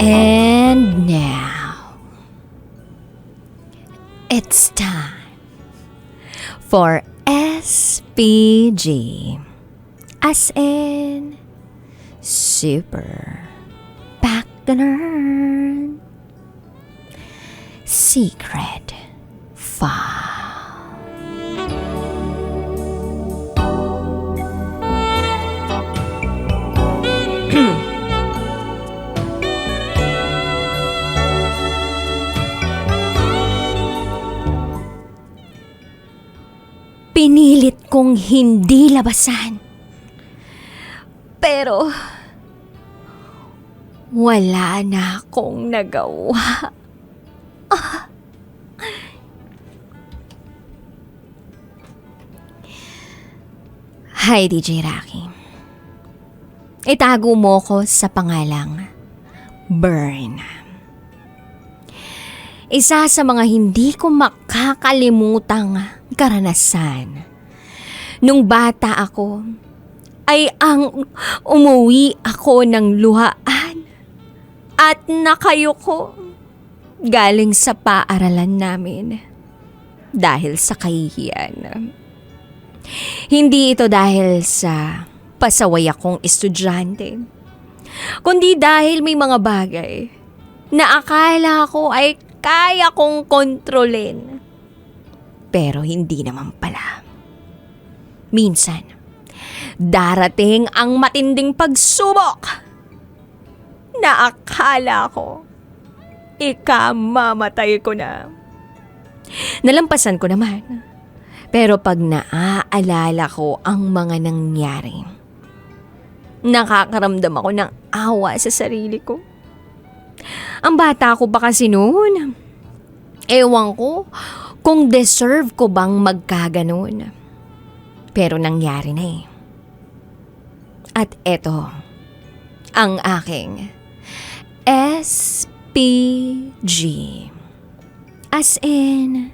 And now, it's time for SPG, as in Super Backgammon Secret File. Pinilit kong hindi labasan. Pero wala na akong nagawa. Hi, DJ Rocky. Itago mo ko sa pangalang Burn. Isa sa mga hindi ko makakalimutang karanasan nung bata ako ay ang umuwi ako ng luhaan at nakayuko galing sa paaralan namin dahil sa kahihiyan. Hindi ito dahil sa pasaway akong estudyante, kundi dahil may mga bagay na akala ko ay kaya kong kontrolin. Pero hindi naman pala. Minsan, darating ang matinding pagsubok na akala ko ikamamatay ko na. Nalampasan ko naman. Pero pag naaalala ko ang mga nangyari, nakakaramdam ako ng awa sa sarili ko. Ang bata ko pa kasi noon. Ewan ko kung deserve ko bang magkaganon. Pero nangyari na eh. At eto ang aking SPG. As in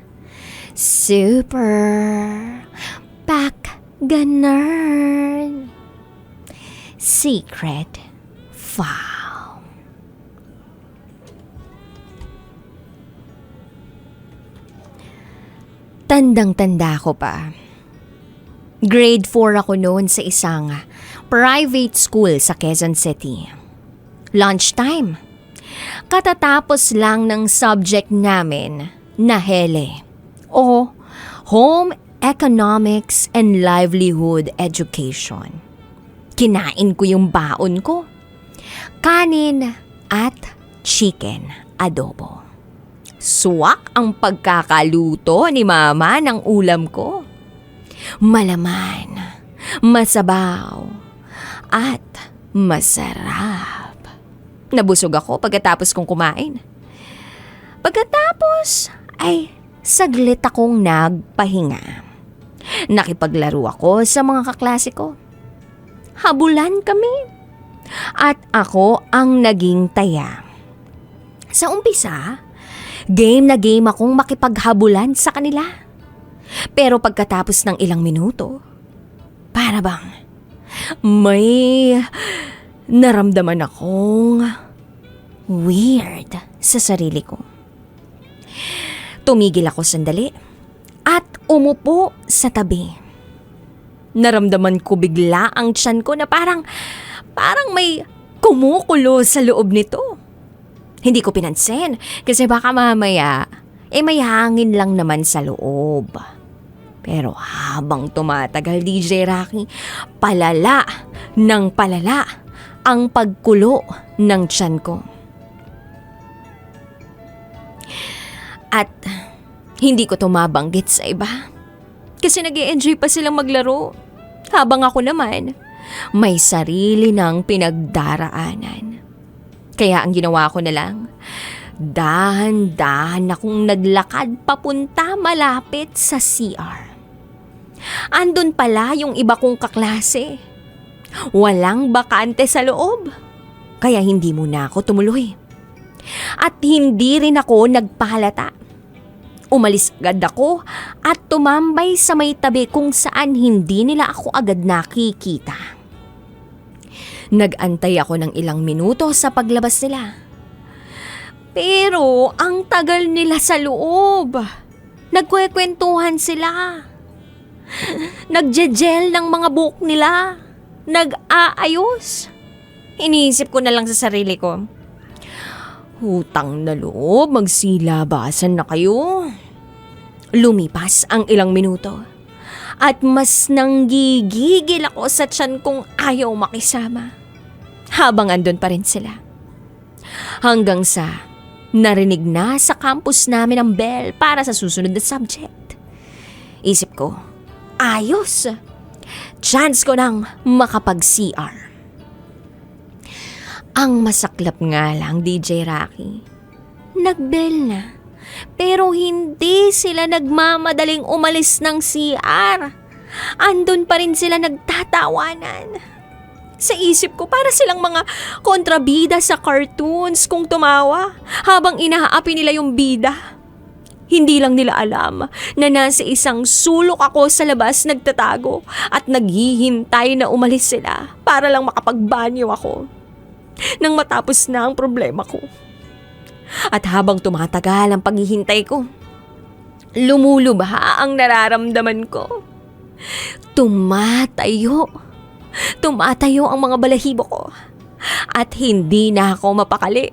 Super Backgammon Secret File. Tandang-tanda ko pa. Grade 4 ako noon sa isang private school sa Quezon City. Lunchtime. Katatapos lang ng subject namin na HELE o Home Economics and Livelihood Education. Kinain ko yung baon ko. Kanin at chicken adobo. Suwak ang pagkakaluto ni mama ng ulam ko. Malaman, masabaw, at masarap. Nabusog ako pagkatapos kong kumain. Pagkatapos ay saglit akong nagpahinga. Nakipaglaro ako sa mga kaklase ko. Habulan kami. At ako ang naging taya. Sa umpisa, game na game akong makipaghabulan sa kanila. Pero pagkatapos ng ilang minuto, para bang may naramdaman akong weird sa sarili ko. Tumigil ako sandali at umupo sa tabi. Naramdaman ko bigla ang tiyan ko na parang may kumukulo sa loob nito. Hindi ko pinansin kasi baka mamaya may hangin lang naman sa loob. Pero habang tumatagal, DJ Rocky, palala ng palala ang pagkulo ng tiyan ko. At hindi ko tumabanggit sa iba kasi nag-e-enjoy pa silang maglaro. Habang ako naman, may sarili ng pinagdaraanan. Kaya ang ginawa ko na lang, dahan-dahan akong naglakad papunta malapit sa CR. Andun pala yung iba kong kaklase. Walang bakante sa loob, kaya hindi muna ako tumuloy. At hindi rin ako nagpahalata. Umalis agad ako at tumambay sa may tabi kung saan hindi nila ako agad nakikita. Nag-antay ako ng ilang minuto sa paglabas nila. Pero ang tagal nila sa loob. Nagkwekwentuhan sila. Nagje-gel ng mga buhok nila. Nag-aayos. Iniisip ko na lang sa sarili ko, utang na loob, magsilabasan na kayo. Lumipas ang ilang minuto at mas nanggigigil ako sa tiyan kong ayaw makisama habang andun pa rin sila. Hanggang sa narinig na sa campus namin ang bell para sa susunod na subject. Isip ko, ayos! Chance ko nang makapag-CR. Ang masaklap nga lang, DJ Rocky, nag-bell na, pero hindi sila nagmamadaling umalis ng CR. Andun pa rin sila nagtatawanan. Sa isip ko, para silang mga kontrabida sa cartoons kung tumawa habang inahaapi nila yung bida. Hindi lang nila alam na nasa isang sulok ako sa labas nagtatago at naghihintay na umalis sila para lang makapagbanyo ako nang matapos na ang problema ko. At habang tumatagal ang paghihintay ko, lumulubha ang nararamdaman ko. Tumatayo ang mga balahibo ko at hindi na ako mapakali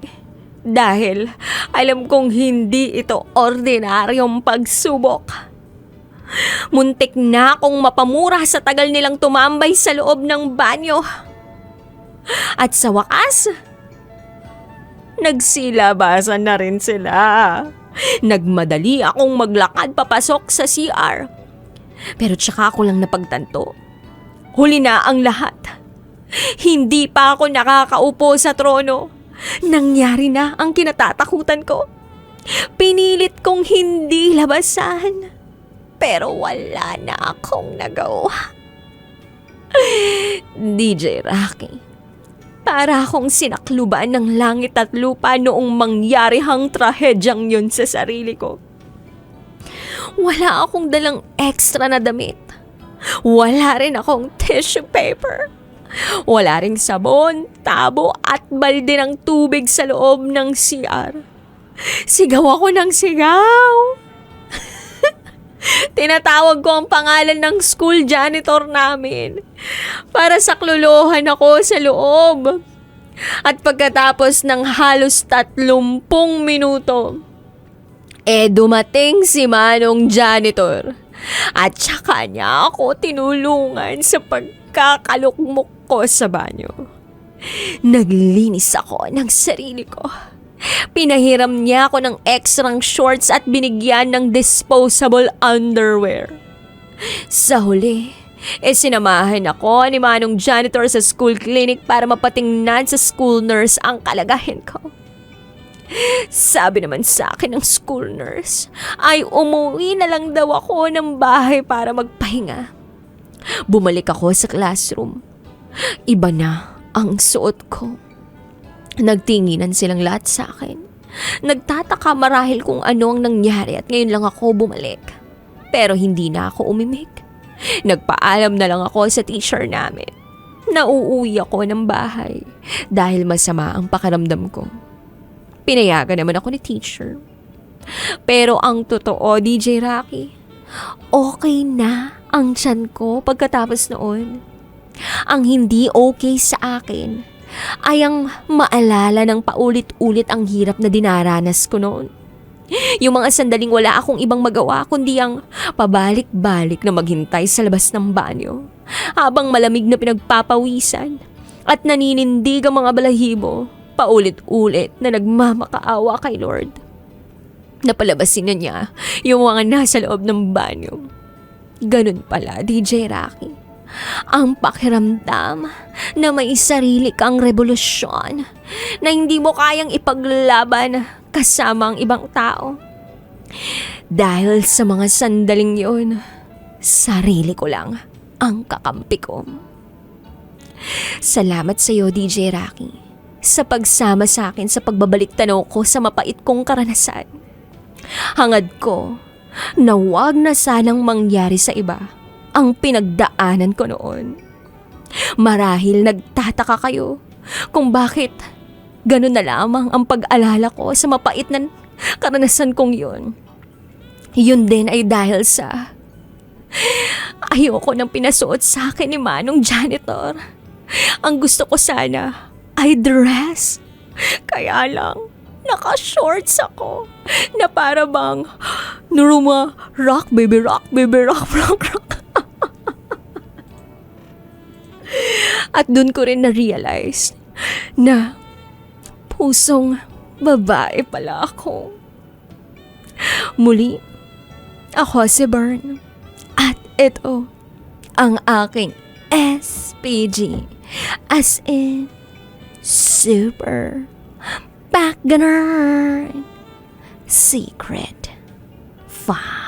dahil alam kong hindi ito ordinaryong pagsubok. Muntik na akong mapamura sa tagal nilang tumambay sa loob ng banyo. At sa wakas, nagsilabasan na rin sila. Nagmadali akong maglakad papasok sa CR. Pero tsaka ako lang napagtanto, huli na ang lahat. Hindi pa ako nakakaupo sa trono. Nangyari na ang kinatatakutan ko. Pinilit kong hindi labasan, pero wala na akong nagawa. DJ Rocky, para akong sinakluban ng langit at lupa noong mangyarihang trahedyang yun sa sarili ko. Wala akong dalang extra na damit. Wala rin akong tissue paper. Wala ring sabon, tabo at balde ng tubig sa loob ng CR. Sigaw ako ng sigaw. Tinatawag ko ang pangalan ng school janitor namin para saklolohan ako sa loob. At pagkatapos ng halos 30 minuto, dumating si Manong janitor at saka niya ako tinulungan sa pagkakalukmok ko sa banyo. Naglinis ako ng sarili ko. Pinahiram niya ako ng extrang shorts at binigyan ng disposable underwear. Sa huli, sinamahan ako ni Manong janitor sa school clinic para mapatingnan sa school nurse ang kalagayan ko. Sabi naman sa akin ng school nurse ay umuwi na lang daw ako ng bahay para magpahinga. Bumalik ako sa classroom. Iba na ang suot ko. Nagtinginan silang lahat sa akin. Nagtataka marahil kung ano ang nangyari at ngayon lang ako bumalik. Pero hindi na ako umimik. Nagpaalam na lang ako sa teacher namin. Nauuwi ako ng bahay dahil masama ang pakiramdam ko. Pinayagan naman ako ni teacher. Pero ang totoo, DJ Rocky, okay na ang tiyan ko pagkatapos noon. Ang hindi okay sa akin ay ang maalala ng paulit-ulit ang hirap na dinaranas ko noon. Yung mga sandaling wala akong ibang magawa kundi ang pabalik-balik na maghintay sa labas ng banyo habang malamig na pinagpapawisan at naninindig ang mga balahibo, paulit-ulit na nagmamakaawa kay Lord. Napalabasin na niya yung mga nasa loob ng banyo. Ganun pala, DJ Rocky. Ang pakiramdam na may sarili kang revolusyon na hindi mo kayang ipaglaban kasama ang ibang tao. Dahil sa mga sandaling yun, sarili ko lang ang kakampi ko. Salamat sa iyo, DJ Rocky, sa pagsama sa akin sa pagbabalik tanaw ko sa mapait kong karanasan. Hangad ko na wag na sanang mangyari sa iba ang pinagdaanan ko noon. Marahil nagtataka kayo kung bakit ganun na lamang ang pag-alala ko sa mapait na karanasan kong yun. Yun din ay dahil sa ayoko nang pinasuot sa akin ni Manong janitor. Ang gusto ko sana ay dress. Kaya lang, naka-shorts ako na para bang Nuruma, rock baby, rock baby, rock, rock, rock. At dun ko rin na-realize na pusong babae pala ako. Muli, ako si Bern. At ito ang aking SPG. As in, super backgammon secret 5.